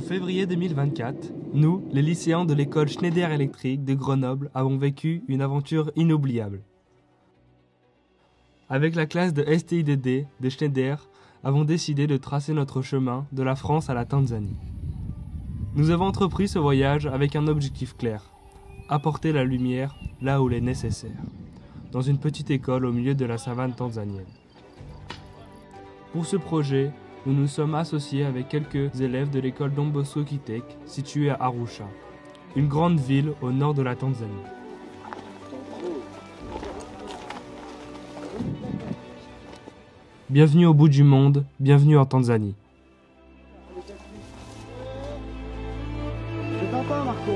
février 2024, nous, les lycéens de l'école Schneider Electric de Grenoble, avons vécu une aventure inoubliable. Avec la classe de STIDD de Schneider, avons décidé de tracer notre chemin de la France à la Tanzanie. Nous avons entrepris ce voyage avec un objectif clair, apporter la lumière là où elle est nécessaire, dans une petite école au milieu de la savane tanzanienne. Pour ce projet, nous nous sommes associés avec quelques élèves de l'école Don Bosco Kitek, située à Arusha, une grande ville au nord de la Tanzanie. Bienvenue au bout du monde, bienvenue en Tanzanie. Je t'entends, Marco.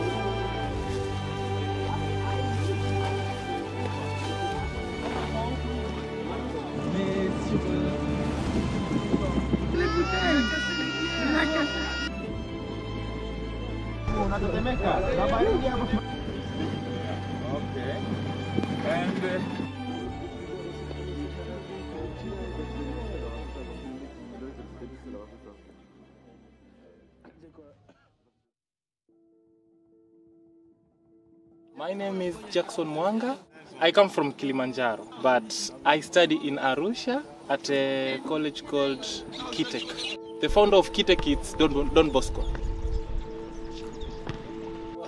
My name is Jackson Mwanga. I come from Kilimanjaro, but I study in Arusha at a college called Kitek. The founder of Kitek is Don Bosco.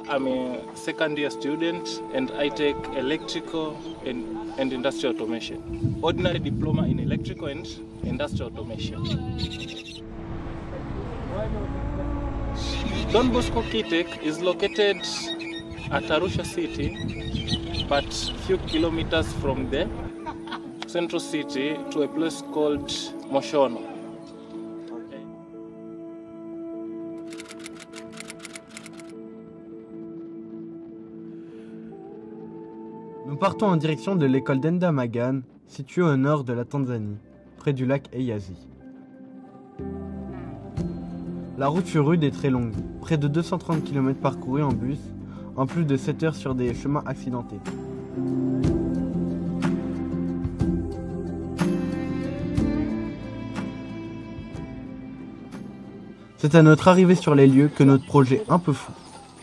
I'm a second year student and I take electrical and industrial automation. Ordinary diploma in electrical and industrial automation. Don Bosco Kitek is located at Arusha city, but few kilometers from the central city to a place called Moshono. Nous partons en direction de l'école d'Endamagan, située au nord de la Tanzanie, près du lac Eyasi. La route fut rude et très longue, près de 230 km parcourus en bus, en plus de 7 heures sur des chemins accidentés. C'est à notre arrivée sur les lieux que notre projet un peu fou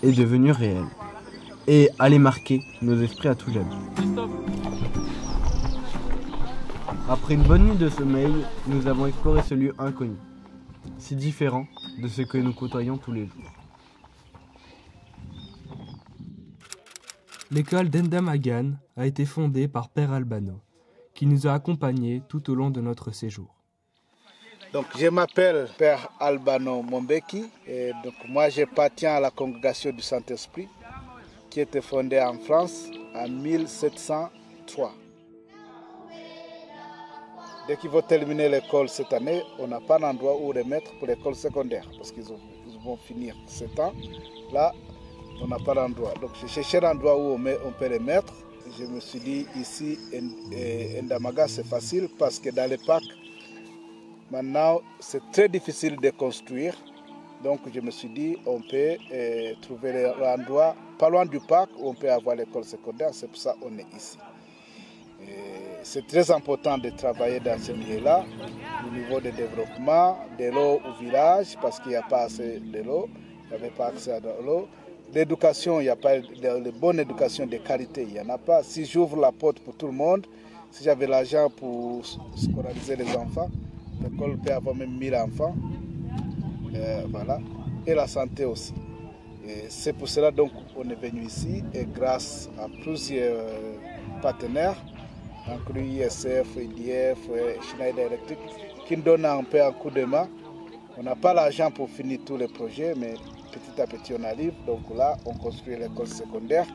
est devenu réel et allait marquer nos esprits à tout jamais. Après une bonne nuit de sommeil, nous avons exploré ce lieu inconnu, si différent de ce que nous côtoyons tous les jours. L'école d'Endamagan a été fondée par Père Albano, qui nous a accompagnés tout au long de notre séjour. Donc, je m'appelle Père Albano Mombeki et donc moi j'appartiens à la congrégation du Saint-Esprit qui a été fondée en France en 1703. Dès qu'ils vont terminer l'école cette année, on n'a pas d'endroit où les mettre pour l'école secondaire parce qu'ils vont finir 7 ans. Là, on n'a pas d'endroit. Donc j'ai cherché un endroit où on peut les mettre. Je me suis dit ici, Endamaga, c'est facile parce que dans les parcs, maintenant, c'est très difficile de construire. Donc je me suis dit, on peut trouver l'endroit pas loin du parc où on peut avoir l'école secondaire. C'est pour ça qu'on est ici. C'est très important de travailler dans ce milieu-là, au niveau du développement, de l'eau au village, parce qu'il n'y a pas assez de l'eau, il n'y avait pas accès à l'eau. L'éducation, il n'y a pas de bonne éducation de qualité, il n'y en a pas. Si j'ouvre la porte pour tout le monde, si j'avais l'argent pour scolariser les enfants, l'école peut avoir même 1000 enfants, voilà. Et la santé aussi. C'est pour cela donc on est venu ici et grâce à plusieurs partenaires, inclus ISF, IDF, Schneider Electric, qui nous donnent un peu un coup de main. On n'a pas l'argent pour finir tous les projets, mais petit à petit on arrive. Donc là, on construit l'école secondaire.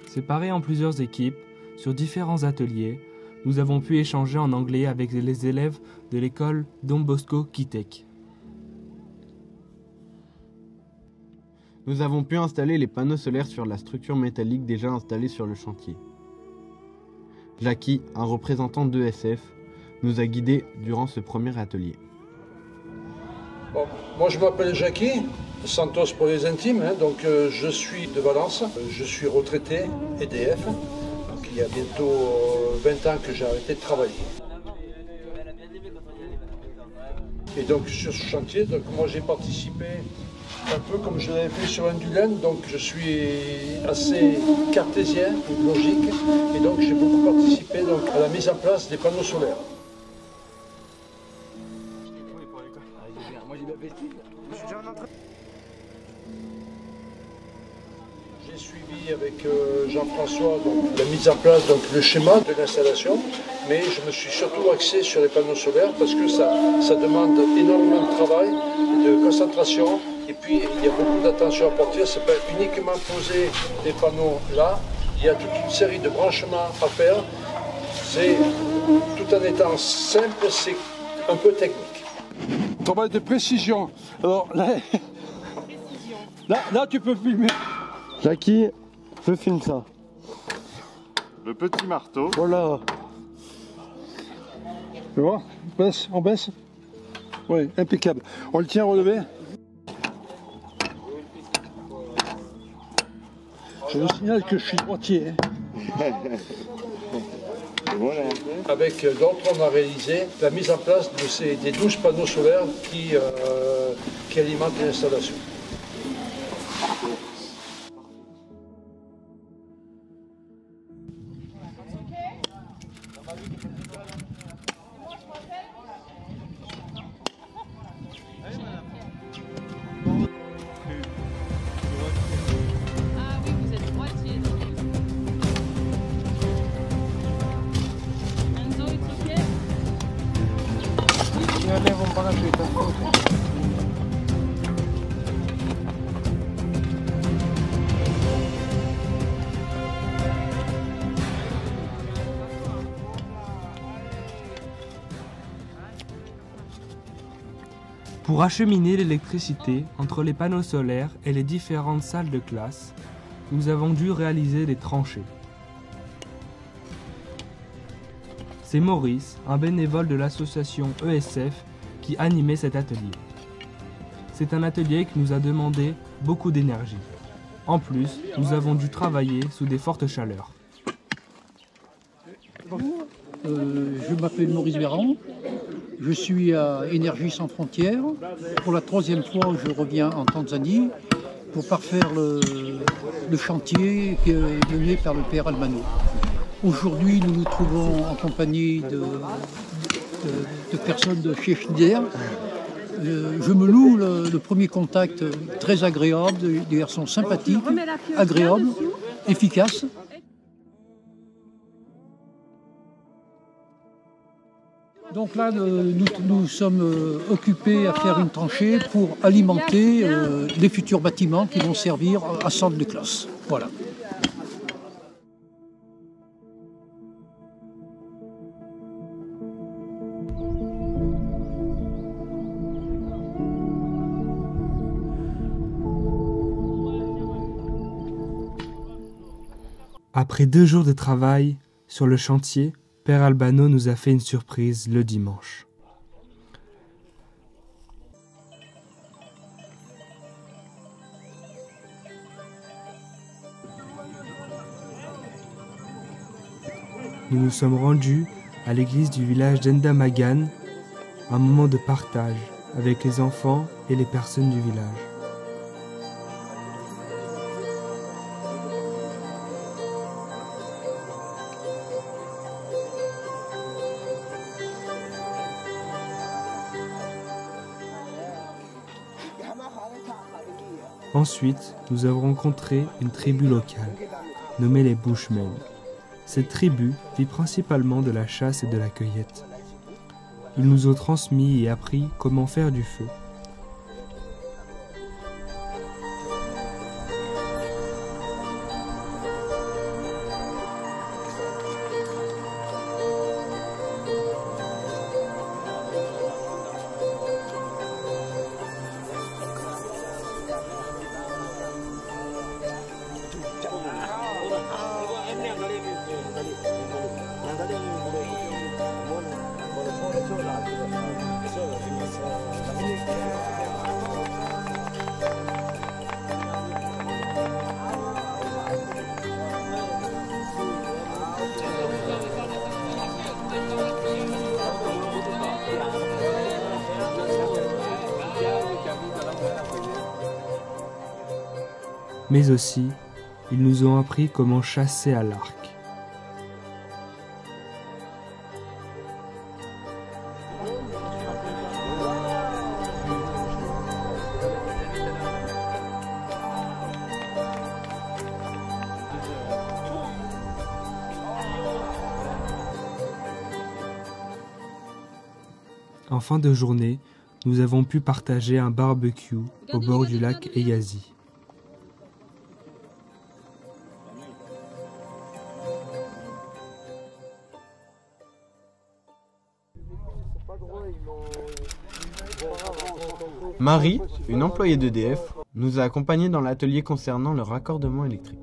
Séparés en plusieurs équipes, sur différents ateliers, nous avons pu échanger en anglais avec les élèves de l'école Don Bosco Kitek. Nous avons pu installer les panneaux solaires sur la structure métallique déjà installée sur le chantier. Jackie, un représentant d'ESF, nous a guidés durant ce premier atelier. Bon, moi je m'appelle Jackie, Santos pour les intimes, donc je suis de Valence, je suis retraité EDF, donc il y a bientôt 20 ans que j'ai arrêté de travailler. Et donc sur ce chantier, donc, moi j'ai participé un peu comme je l'avais fait sur Indulaine, donc je suis assez cartésien, logique, et donc j'ai beaucoup participé donc, à la mise en place des panneaux solaires. J'ai suivi avec Jean-François la mise en place, donc le schéma de l'installation, mais je me suis surtout axé sur les panneaux solaires parce que ça demande énormément de travail, de concentration, et puis il y a beaucoup d'attention à porter. C'est pas uniquement poser des panneaux là, il y a toute une série de branchements à faire. C'est tout en étant simple, c'est un peu technique. Travail de précision. Alors là tu peux filmer. Jackie, je filme ça. Le petit marteau. Voilà. Tu vois, on baisse. Oui, impeccable. On le tient relevé. Je vous signale que je suis droitier. Voilà. Avec d'autres, on a réalisé la mise en place des 12 panneaux solaires qui alimentent l'installation. Ah oui, vous êtes droitier. Enzo, it's okay? Pour acheminer l'électricité entre les panneaux solaires et les différentes salles de classe, nous avons dû réaliser des tranchées. C'est Maurice, un bénévole de l'association ESF, qui animait cet atelier. C'est un atelier qui nous a demandé beaucoup d'énergie. En plus, nous avons dû travailler sous des fortes chaleurs. Je m'appelle Maurice Véran, je suis à Énergie sans frontières. Pour la 3e fois, je reviens en Tanzanie pour parfaire le chantier mené par le père Albano. Aujourd'hui, nous nous trouvons en compagnie de personnes de chez Schneider. Je me loue le premier contact très agréable, des garçons sympathiques, agréables, efficaces. Donc là, nous sommes occupés à faire une tranchée pour alimenter les futurs bâtiments qui vont servir à centre de classe. Voilà. Après 2 jours de travail sur le chantier, Père Albano nous a fait une surprise le dimanche. Nous nous sommes rendus à l'église du village d'Endamagan, un moment de partage avec les enfants et les personnes du village. Ensuite, nous avons rencontré une tribu locale, nommée les Bushmen. Cette tribu vit principalement de la chasse et de la cueillette. Ils nous ont transmis et appris comment faire du feu. mais aussi ils nous ont appris comment chasser à l'arc. En fin de journée, nous avons pu partager un barbecue au bord du lac Eyazi. Marie, une employée d'EDF, nous a accompagnés dans l'atelier concernant le raccordement électrique.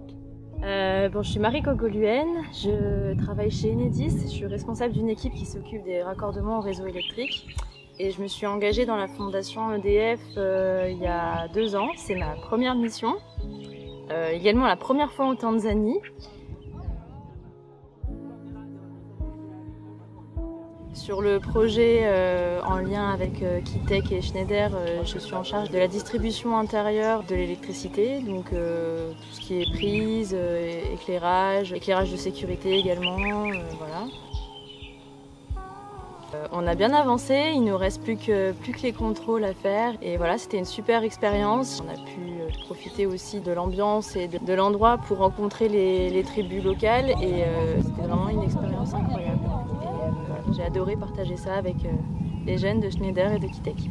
Je suis Marie Cogoluenne, je travaille chez Enedis, je suis responsable d'une équipe qui s'occupe des raccordements au réseau électrique et je me suis engagée dans la fondation EDF il y a 2 ans, c'est ma première mission, également la première fois en Tanzanie. Sur le projet en lien avec Kitec et Schneider, je suis en charge de la distribution intérieure de l'électricité, donc tout ce qui est prise, éclairage de sécurité également, voilà. On a bien avancé, il nous reste plus que les contrôles à faire et voilà, c'était une super expérience. On a pu profiter aussi de l'ambiance et de l'endroit pour rencontrer les tribus locales et c'était vraiment une expérience incroyable. J'ai adoré partager ça avec les jeunes de Schneider et de Kitec.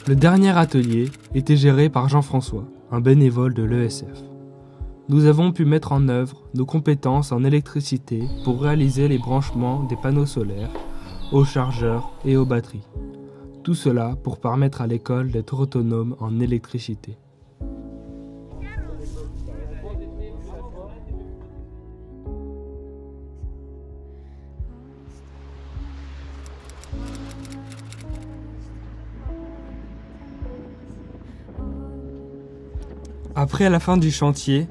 Le dernier atelier était géré par Jean-François, un bénévole de l'ESF. Nous avons pu mettre en œuvre nos compétences en électricité pour réaliser les branchements des panneaux solaires, aux chargeurs et aux batteries. Tout cela pour permettre à l'école d'être autonome en électricité. Après la fin du chantier,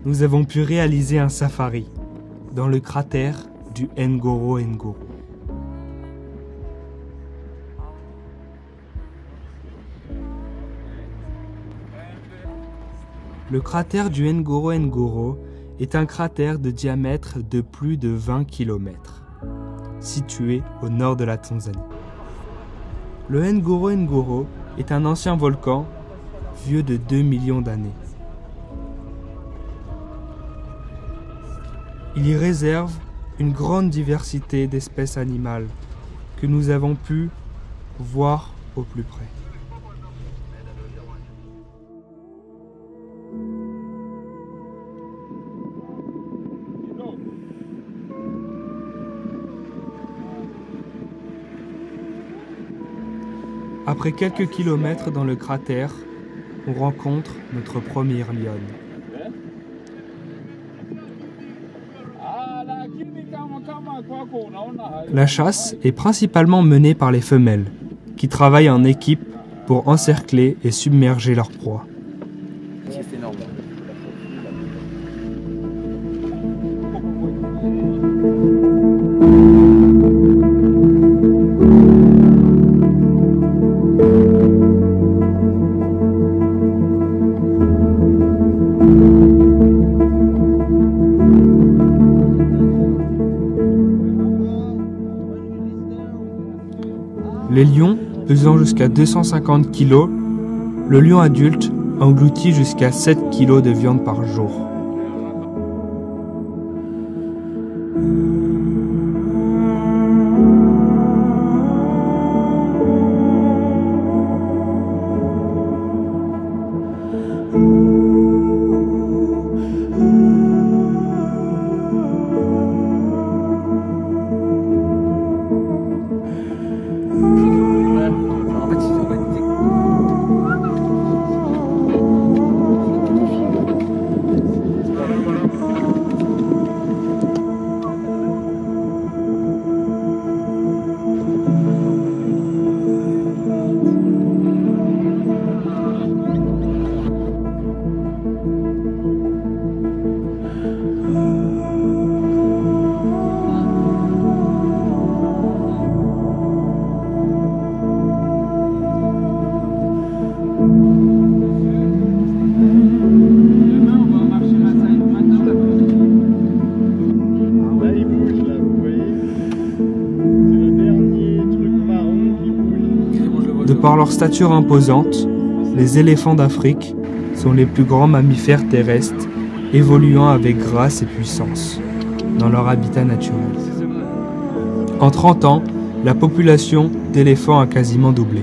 nous avons pu réaliser un safari dans le cratère du Ngoro Ngoro. Le cratère du Ngoro Ngoro est un cratère de diamètre de plus de 20 km, situé au nord de la Tanzanie. Le Ngoro Ngoro est un ancien volcan vieux de 2 millions d'années. Il y réserve une grande diversité d'espèces animales que nous avons pu voir au plus près. Après quelques kilomètres dans le cratère, on rencontre notre première lionne. La chasse est principalement menée par les femelles, qui travaillent en équipe pour encercler et submerger leur proie. Les lions, pesant jusqu'à 250 kg, le lion adulte engloutit jusqu'à 7 kg de viande par jour. par leur stature imposante, les éléphants d'Afrique sont les plus grands mammifères terrestres évoluant avec grâce et puissance dans leur habitat naturel. En 30 ans, la population d'éléphants a quasiment doublé.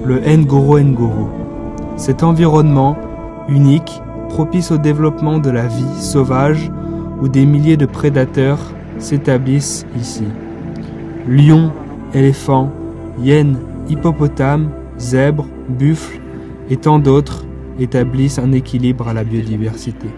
Le Ngoro Ngoro. Cet environnement unique, propice au développement de la vie sauvage où des milliers de prédateurs s'établissent ici. Lions, éléphants, hyènes, hippopotames, zèbres, buffles et tant d'autres établissent un équilibre à la biodiversité.